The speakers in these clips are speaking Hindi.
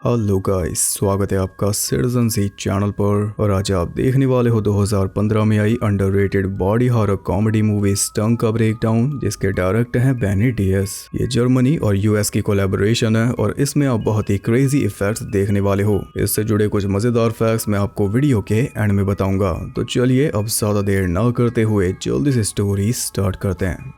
हेलो गाइस, स्वागत है आपका सिटीजन सी चैनल पर। और आज आप देखने वाले हो 2015 में आई underrated body horror comedy movie Stung का ब्रेकडाउन, जिसके डायरेक्टर हैं बेनी डियस। ये जर्मनी और यूएस की कोलैबोरेशन है और इसमें आप बहुत ही क्रेजी इफेक्ट्स देखने वाले हो। इससे जुड़े कुछ मजेदार फैक्ट्स मैं आपको वीडियो के एंड में बताऊंगा। तो चलिए अब ज्यादा देर ना करते हुए जल्दी से स्टोरी स्टार्ट करते हैं।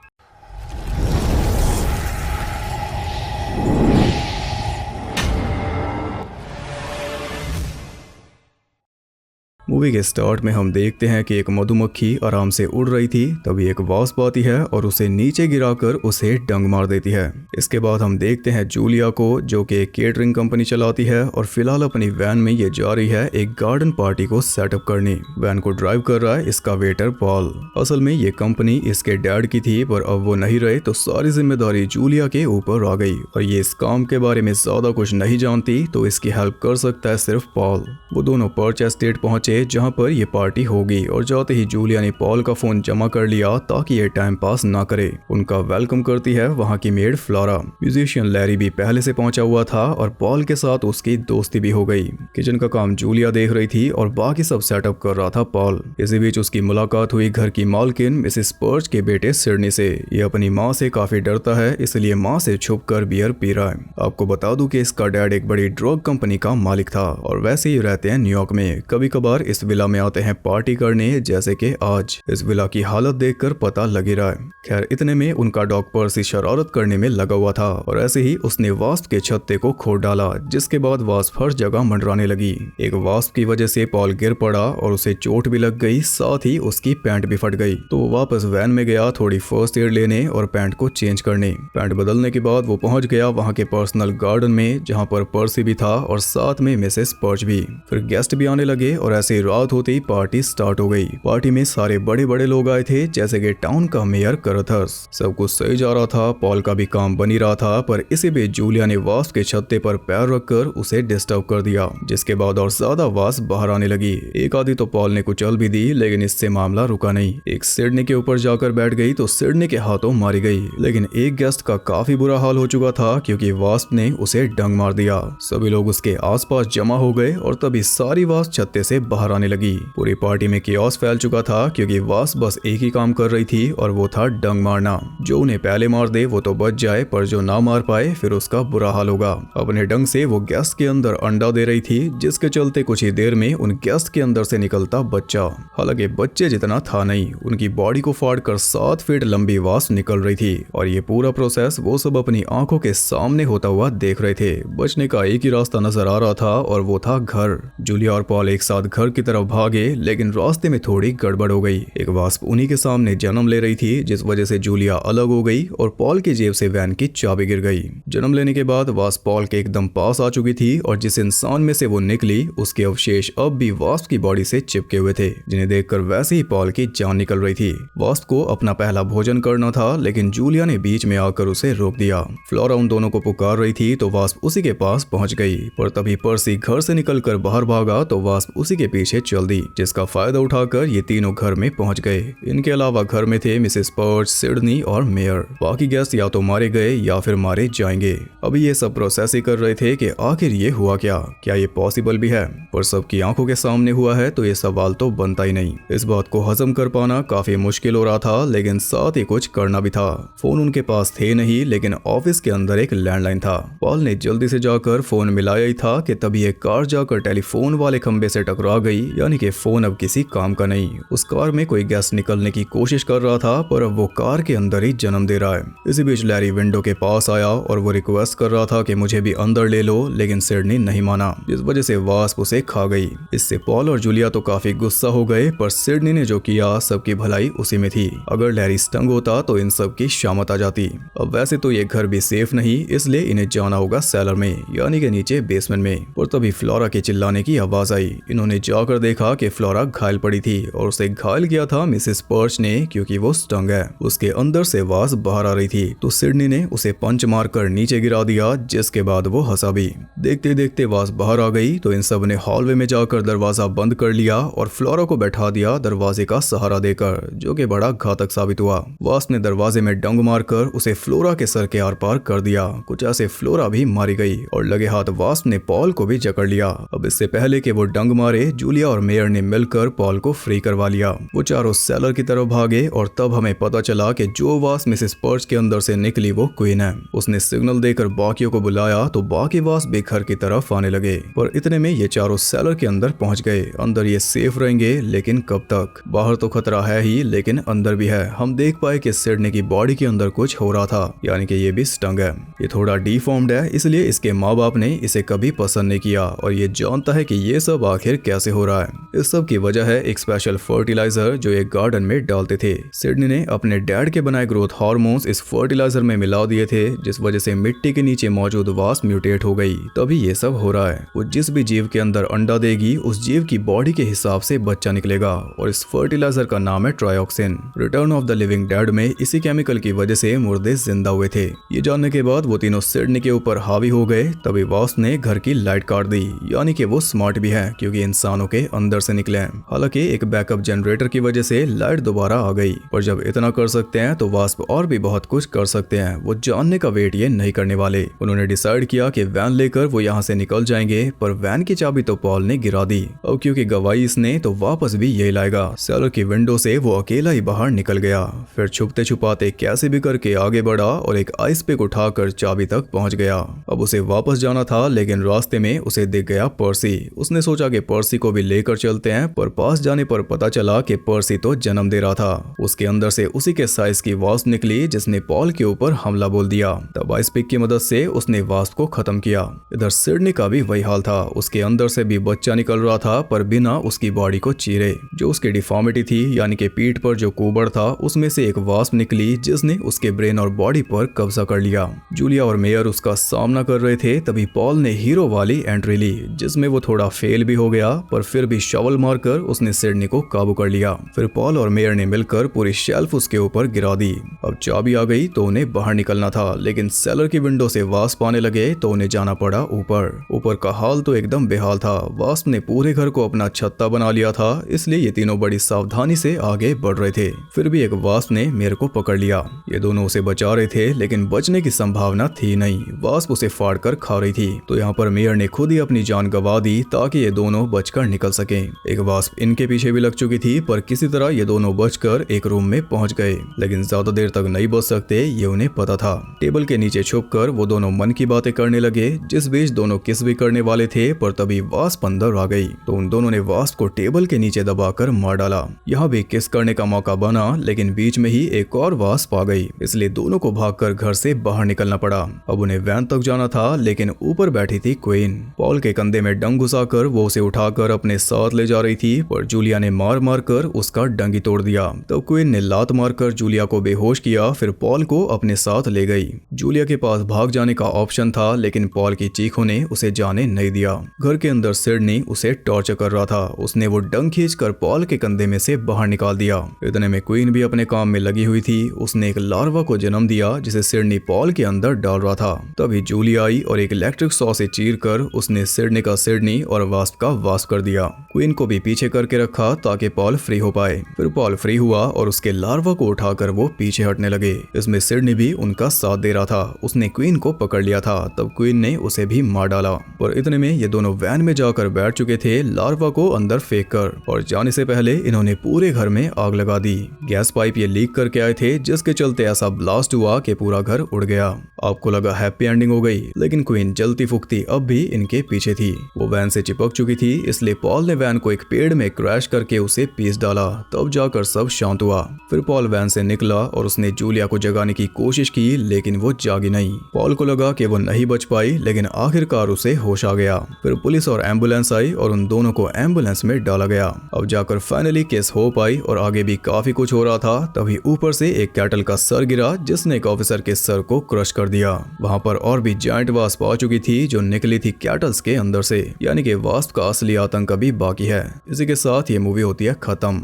मूवी के स्टार्ट में हम देखते हैं कि एक मधुमक्खी आराम से उड़ रही थी, तभी एक वास्प आती है और उसे नीचे गिराकर उसे डंग मार देती है। इसके बाद हम देखते हैं जूलिया को, जो कि एक केटरिंग कंपनी चलाती है और फिलहाल अपनी वैन में ये जा रही है एक गार्डन पार्टी को सेटअप करने। वैन को ड्राइव कर रहा है इसका वेटर पॉल। असल में ये कंपनी इसके डैड की थी, पर अब वो नहीं रहे तो सारी जिम्मेदारी जूलिया के ऊपर आ गई और ये इस काम के बारे में ज्यादा कुछ नहीं जानती, तो इसकी हेल्प कर सकता है सिर्फ पॉल। वो दोनों पर्च एस्टेट पहुंचे जहां पर ये पार्टी होगी और जाते ही जूलिया ने पॉल का फोन जमा कर लिया ताकि ये टाइम पास ना करे। उनका वेलकम करती है वहां की मेड फ्लोरा। म्यूजिशियन लैरी भी पहले से पहुंचा हुआ था और पॉल के साथ उसकी दोस्ती भी हो गई। किचन का काम जूलिया देख रही थी और बाकी सब सेटअप कर रहा था पॉल। इसी बीच उसकी मुलाकात हुई घर की मालकिन मिसेस पर्च के बेटे सिडनी से। ये अपनी माँ से काफी डरता है, इसलिए माँ से छुप कर बियर पी रहा है। आपको बता दूं कि इसका डैड एक बड़ी ड्रग कंपनी का मालिक था और वैसे ही रहते हैं न्यूयॉर्क में। कभी कभार इस विला में आते हैं पार्टी करने, जैसे कि आज। इस विला की हालत देखकर पता लग ही रहा है। खैर, इतने में उनका डॉग पर्सी शरारत करने में लगा हुआ था और ऐसे ही उसने वास्प के छत्ते को खोद डाला, जिसके बाद वास्प हर जगह मंडराने लगी। एक वास्प की वजह से पॉल गिर पड़ा और उसे चोट भी लग गई, साथ ही उसकी पैंट भी फट गई। तो वो वापस वैन में गया थोड़ी फर्स्ट एड लेने और पैंट को चेंज करने। पैंट बदलने के बाद वो पहुंच गया वहां के पर्सनल गार्डन में, जहां पर पर्सी भी था और साथ में मिसेस पर्च भी। फिर गेस्ट भी आने लगे और ऐसे ही रात होते ही पार्टी स्टार्ट हो गई। पार्टी में सारे बड़े बड़े लोग आए थे, जैसे कि टाउन का मेयर करथर्स। सब कुछ सही जा रहा था, पॉल का भी काम बनी रहा था, पर इसी बीच जूलिया ने वास्प के छत्ते पर पैर रखकर उसे डिस्टर्ब कर दिया, जिसके बाद और ज्यादा वास्प बाहर आने लगी। एक आधी तो पॉल ने कुचल भी दी, लेकिन इससे मामला रुका नहीं। एक सिडनी के ऊपर जाकर बैठ गई तो सिडनी के हाथों मारी गई, लेकिन एक गेस्ट का काफी बुरा हाल हो चुका था क्योंकि वास्प ने उसे डंग मार दिया। सभी लोग उसके आसपास जमा हो गए और तभी सारी वास्प छत्ते से बाहर आने लगी। पूरी पार्टी में कियोस फैल चुका था क्योंकि वास्प बस एक ही काम कर रही थी और वो था डंग मारना। जो उन्हें पहले मार दे वो तो बच जाए, पर जो ना मार पाए फिर उसका बुरा हाल होगा। अपने डंग से वो गेस्ट के अंदर अंडा दे रही थी, जिसके चलते कुछ ही देर में उन गेस्ट के अंदर से निकलता बच्चा। हालांकि बच्चे जितना था नहीं, उनकी बॉडी को फाड़ कर 7 फीट लंबी वास्प निकल रही थी और ये पूरा प्रोसेस वो सब अपनी आंखों के सामने होता हुआ देख रहे थे। बचने का एक ही रास्ता नजर आ रहा था और वो था घर। जूलिया और पॉल एक साथ घर की तरफ भागे, लेकिन रास्ते में थोड़ी गड़बड़ हो गई। एक वास्प उन्हीं के सामने जन्म ले रही थी, जिस वजह से जूलिया अलग हो गई और पॉल की जेब से वैन की चाबी गिर गई। जन्म लेने के बाद वास्प पॉल के एकदम पास आ चुकी थी और जिस इंसान में से वो निकली उसके अवशेष अब भी वास्प की बॉडी से चिपके हुए थे, जिन्हें देखकर वैसे ही पॉल की जान निकल रही थी। वास्प को अपना पहला भोजन करना था, लेकिन जूलिया ने बीच में आकर उसे रोक दिया। फ्लोरा उन दोनों को पुकार रही थी तो वास्प उसी के पास पहुंच गई, पर तभी पर्सी घर से निकलकर बाहर भागा तो वास्प उसी के पीछे चल दी, जिसका फायदा उठाकर ये तीनों घर में पहुंच गए। इनके अलावा घर में थे मिसेस पर्च, सिडनी और मेयर। बाकी गेस्ट या तो मारे गए या फिर मारे जाएंगे। अभी ये सब प्रोसेस ही कर रहे थे कि आखिर ये हुआ क्या ये पॉसिबल भी है, पर सबकी आंखों के सामने हुआ है तो ये सवाल तो बनता ही नहीं। इस बात को हजम कर पाना काफी मुश्किल हो रहा था, लेकिन साथ ही कुछ करना भी था। फोन उनके पास थे नहीं, लेकिन ऑफिस के अंदर एक लैंडलाइन था। पॉल ने जल्दी से जाकर फोन मिलाया ही था कि तभी एक कार जाकर टेलीफोन वाले खंबे से टकरा गई, यानी कि फोन अब किसी काम का नहीं। उस कार में कोई गेस्ट निकलने की कोशिश कर रहा था, पर अब वो कार के अंदर ही जन्म दे रहा है। इसी बीच लैरी विंडो के पास आया और वो रिक्वेस्ट कर रहा था कि मुझे भी अंदर ले लो, लेकिन सिडनी नहीं माना, जिस वजह से वास्प उसे खा गई। इससे पॉल और जूलिया तो काफी गुस्सा हो गए, पर सिडनी ने जो किया सबकी भलाई उसी में थी। अगर लैरी स्टंग होता तो इन सब की शामत आ जाती। अब वैसे तो ये घर भी सेफ नहीं, इसलिए इन्हें जाना होगा सेलर में, यानी कि नीचे बेसमेंट में। और तभी फ्लोरा के चिल्लाने की आवाज आई। इन्होंने जाकर देखा कि फ्लोरा घायल पड़ी थी और उसे घायल किया था मिसेस पर्च ने, क्योंकि वो स्टंग है। उसके अंदर से वास बाहर आ रही थी तो सिडनी ने उसे पंच मारकर नीचे गिरा दिया, जिसके बाद वो हंसा भी। देखते देखते वास बाहर आ गई तो इन सब ने हॉलवे में जाकर दरवाजा बंद कर लिया और फ्लोरा को बैठा दिया दरवाजे का सहारा देकर, जो कि बड़ा घातक साबित हुआ। वास ने दरवाजे में डंग मारकर उसे फ्लोरा के सर के आर पार कर दिया। कुछ ऐसे फ्लोरा भी मारी गई और लगे हाथ वास ने पॉल को भी जकड़ लिया। अब इससे पहले कि वो डंग मारे, जूलिया और मेयर ने मिलकर पॉल को फ्री करवा लिया। वो चारों सेलर की तरफ भागे और तब हमें पता चला कि जो वास मिसेस पर्च के अंदर से निकली वो क्वीन है। उसने सिग्नल देकर बाकियों को बुलाया तो बाकी वास भी घर की तरफ आने लगे, पर इतने में ये चारों सेलर के अंदर पहुंच गए। अंदर ये सेफ रहेंगे, लेकिन कब तक? बाहर तो खतरा है ही, लेकिन अंदर भी है। हम देख पाए कि सिडनी की बॉडी के अंदर कुछ हो रहा था, यानी कि ये भी स्टंग है। ये थोड़ा डिफॉर्म्ड है, इसलिए इसके माँ बाप ने इसे कभी पसंद नहीं किया और ये जानता है कि ये सब आखिर कैसे हो रहा है। इस सब की वजह है एक स्पेशल फर्टिलाइजर जो एक गार्डन में डालते थे। सिडनी ने अपने डैड के बनाए ग्रोथ हार्मोन्स इस फर्टिलाइजर में मिला दिए थे, जिस वजह से मिट्टी के नीचे मौजूद वास म्यूटेट हो गई। तभी ये सब हो रहा है। वो जिस भी जीव के अंदर अंडा देगी, उस जीव की बॉडी के हिसाब से बच्चा निकलेगा और इस फर्टिलाइजर का नाम है Trioxin. Return of the living dead में इसी केमिकल की वजह से मुर्दे जिंदा हुए थे। ये जानने के बाद वो तीनों सिडनी के ऊपर हावी हो गए। तभी वास ने घर की लाइट काट दी, यानी कि वो स्मार्ट भी है क्योंकि इंसानों के अंदर से निकले। हालांकि एक बैकअप जनरेटर की वजह से लाइट दोबारा आ गई, पर जब इतना कर सकते हैं तो वास्प और भी बहुत कुछ कर सकते हैं। वो जानने का वेट ये नहीं करने वाले। उन्होंने डिसाइड किया कि वैन लेकर वो यहाँ से निकल जाएंगे, पर वैन की चाबी तो पॉल ने गिरा दी। अब क्योंकि गवाही इसने, तो वापस भी यही लाएगा। सेलर की विंडो से वो अकेला ही बाहर निकल गया, फिर छुपते छुपाते कैसे भी करके आगे बढ़ा और एक आइस पिक उठाकर चाबी तक पहुंच गया। अब उसे वापस जाना था, लेकिन रास्ते में उसे दिख गया पर्सी। उसने सोचा कि पर्सी को भी लेकर चलते हैं, पर पास जाने पर पता चला कि पर्सी तो जन्म दे रहा था। उसके अंदर से उसी के साइज की वास्प निकली जिसने पॉल के ऊपर हमला बोल दिया। तब आइस पिक की मदद से उसने वास्प को खत्म किया। इधर सिडनी का भी वही हाल था। उसके अंदर से भी बच्चा निकल रहा था, पर बिना उसकी बॉडी को चीरे। जो उसकी डिफॉर्मिटी थी, यानी कि पीठ पर जो कुबड़ था, उसमें से एक वास्प निकली जिसने उसके ब्रेन और बॉडी पर कब्जा कर लिया। जूलिया और मेयर उसका सामना कर रहे थे, तभी पॉल ने हीरो वाली एंट्री ली, जिसमें वो थोड़ा फेल भी हो गया, पर फिर भी शॉवल मारकर उसने सिडनी को काबू कर लिया। फिर पॉल और मेयर ने मिलकर पूरी शेल्फ उसके ऊपर गिरा दी। अब चाबी आ गई तो उन्हें बाहर निकलना था, लेकिन सेलर की विंडो से वास्प आने लगे तो उन्हें जाना पड़ा ऊपर। ऊपर का हाल तो एकदम बेहाल था। वास्प ने पूरे घर को अपना छत्ता बना लिया था, इसलिए ये तीनों बड़ी सावधानी से आगे बढ़ रहे थे। फिर भी एक वास्प ने मेयर को पकड़ लिया। ये दोनों उसे बचा रहे थे, लेकिन बचने की संभावना थी नहीं। वास्प उसे फाड़ कर खा रही थी, तो यहाँ पर मेयर ने खुद ही अपनी जान गंवा दी ताकि ये दोनों बचकर निकल सके। एक वास्प इनके पीछे भी लग चुकी थी, पर किसी तरह ये दोनों बचकर एक रूम में पहुंच गए, लेकिन ज्यादा देर तक नहीं बच सकते, ये उन्हें पता था। टेबल के नीचे छुपकर वो दोनों मन की बातें करने लगे, जिस बीच दोनों किस भी करने वाले थे, पर तभी वास्प अंदर आ गई, तो उन दोनों ने वास्प को टेबल के नीचे दबाकर मार डाला। यहाँ भी किस करने का मौका बना, लेकिन बीच में ही एक और वास्प आ गई, इसलिए दोनों को भागकर घर से बाहर निकलना पड़ा। अब उन्हें वैन तक जाना था, लेकिन ऊपर बैठी थी क्वीन। पॉल के कंधे में डंग घुसाकर वो उसे उठाकर अपने साथ ले जा रही थी, पर जूलिया ने मार मार कर उसका डंग ही तोड़ दिया। तब क्वीन ने लात मारकर जूलिया को बेहोश किया, फिर पॉल को अपने साथ ले गई। जूलिया के पास भाग जाने का ऑप्शन था, लेकिन पॉल की चीखों ने उसे जाने नहीं दिया। घर के अंदर सिडनी उसे टॉर्चर कर रहा था। उसने वो डंग खींचकर पॉल के कंधे में से बाहर निकाल दिया। इतने में क्वीन भी अपने काम में लगी हुई थी। उसने एक लार्वा को जन्म दिया जिसे सिडनी पॉल के अंदर डाल रहा था। तभी जूलिया आई और एक इलेक्ट्रिक सॉ से चीरकर उसने सिडनी का सिडनी और वास्प का वास्प कर दिया। क्वीन को भी पीछे करके रखा ताकि पॉल फ्री हो पाए। फिर पॉल फ्री हुआ और उसके लार्वा को उठाकर वो पीछे हटने लगे। इसमें सिडनी भी उनका साथ दे रहा था। उसने क्वीन को पकड़ लिया था, तब क्वीन ने उसे भी मार डाला। पर इतने में ये दोनों वैन में जाकर बैठ चुके थे, लार्वा को अंदर फेंक कर, और जाने से पहले इन्होंने पूरे घर में आग लगा दी। गैस पाइप ये लीक करके आए थे, जिसके चलते ऐसा ब्लास्ट हुआ कि पूरा घर उड़ गया। आपको लगा हैप्पी एंडिंग हो गई, लेकिन क्वीन जलती फूकती अब भी इनके पीछे थी। वो वैन से चिपक चुकी थी, इसलिए पॉल ने वैन को एक पेड़ में क्रैश करके उसे पीस डाला। तब जाकर सब शांत हुआ। फिर पॉल वैन से निकला और उसने जूलिया को जगाने की कोशिश की, लेकिन वो जागी नहीं। पॉल को लगा कि वो नहीं बच पाई, लेकिन आखिरकार उसे होश आ गया। फिर पुलिस और एम्बुलेंस आई और उन दोनों को एम्बुलेंस में डाला गया। अब जाकर फाइनली केस हो पाई और आगे भी काफी कुछ हो रहा था। तभी ऊपर से एक कैटल का सर गिरा, जिसने एक ऑफिसर के सर को क्रश कर दिया। वहां पर और भी जायंट वास्प आ चुकी थी, जो निकली थी कैटल्स के अंदर से, यानी कि वास्प का असली आतंक का भी बाकी है। इसी के साथ ये मूवी होती है खत्म।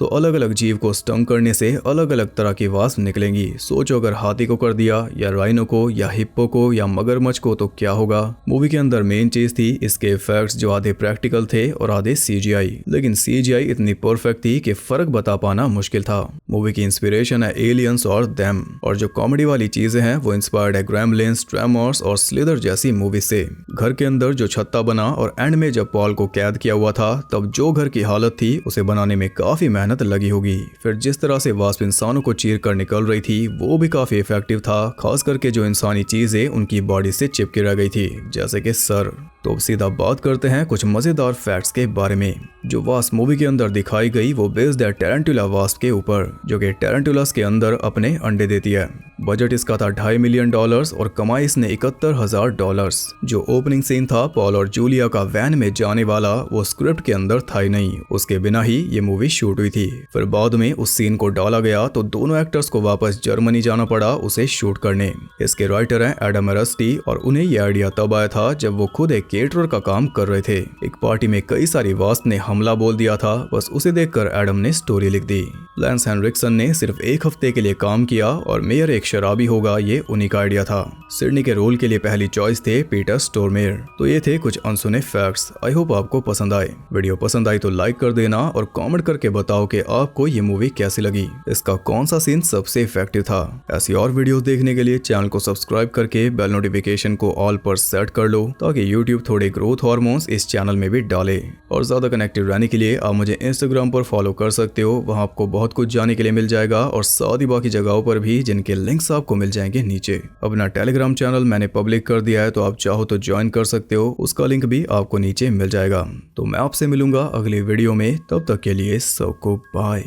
तो अलग अलग जीव को स्टंग करने से अलग अलग तरह की वास्प निकलेंगी। सोचो अगर हाथी को कर दिया या राइनो को या हिप्पो को या मगरमच्छ को तो क्या होगा। मूवी के अंदर मेन चीज थी इसके इफेक्ट्स जो आधे प्रैक्टिकल थे और आधे सीजीआई, लेकिन सीजीआई इतनी परफेक्ट थी कि फर्क बता पाना मुश्किल था। मूवी की इंस्पिरेशन है एलियंस और देम, और जो कॉमेडी वाली चीजें हैं वो इंस्पायर्ड है ग्रैमलिन्स, ट्रेमर्स और स्लिदर जैसी मूवी से। घर के अंदर जो छत्ता बना और एंड में जब पॉल को कैद किया हुआ था तब जो घर की हालत थी उसे बनाने में काफी मेहनत लगी होगी। फिर जिस तरह से वास्प इंसानों को चीर कर निकल रही थी वो भी काफी इफेक्टिव था, खास करके जो इंसानी चीजें उनकी बॉडी से चिपकी रह गई थी जैसे कि सर। तो अब सीधा बात करते हैं कुछ मजेदार फैक्ट्स के बारे में। जो वास्प मूवी के अंदर दिखाई गई वो बेस्ड है टैरेंटुला वास्प के ऊपर, जो कि टैरेंटुलास के अंदर अपने अंडे देती है। बजट इसका था $2.5 मिलियन और कमाई इसने $71,000। जो ओपनिंग सीन था पॉल और जूलिया का वैन में जाने वाला वो स्क्रिप्ट के अंदर था ही नहीं, उसके बिना ही ये मूवी शूट हुई थी। फिर बाद में उस सीन को डाला गया तो दोनों एक्टर्स को वापस जर्मनी जाना पड़ा उसे शूट करने। इसके राइटर हैं एडम एरस्टी और उन्हें यह आइडिया तब आया था जब वो खुद एक केटरर का काम कर रहे थे। एक पार्टी में कई सारी वास्प ने हमला बोल दिया था, बस उसे देखकर एडम ने स्टोरी लिख दी। लैंस हेनरिक्सन ने सिर्फ 1 हफ्ते के लिए काम किया और मेयर एक शराबी होगा ये उन्हीं का आइडिया था। सिडनी के रोल के लिए पहली चॉइस थे पीटर स्टोरमेयर। तो ये थे कुछ अनसुने फैक्ट्स। आई होप आपको पसंद आए। वीडियो पसंद आई तो लाइक कर देना और कमेंट करके बताओ कि आपको ये मूवी कैसी लगी, इसका कौन सा सीन सबसे इफेक्टिव था। ऐसी और वीडियोस देखने के लिए चैनल को सब्सक्राइब करके बेल नोटिफिकेशन को ऑल पर सेट कर लो ताकि यूट्यूब थोड़े ग्रोथ हार्मोन्स इस चैनल में भी डाले। और ज्यादा कनेक्टेड रहने के लिए आप मुझे इंस्टाग्राम पर फॉलो कर सकते हो, वहां आपको बहुत कुछ जानने के लिए मिल जाएगा और साथ ही बाकी जगहों पर भी जिनके लिंक्स आपको मिल जाएंगे नीचे। अपना टेलीग्राम चैनल मैंने पब्लिक कर दिया है तो आप चाहो तो ज्वाइन कर सकते हो, उसका लिंक भी आपको नीचे मिल जाएगा। तो मैं आपसे मिलूंगा अगली वीडियो में, तब तक के लिए सबको बाय।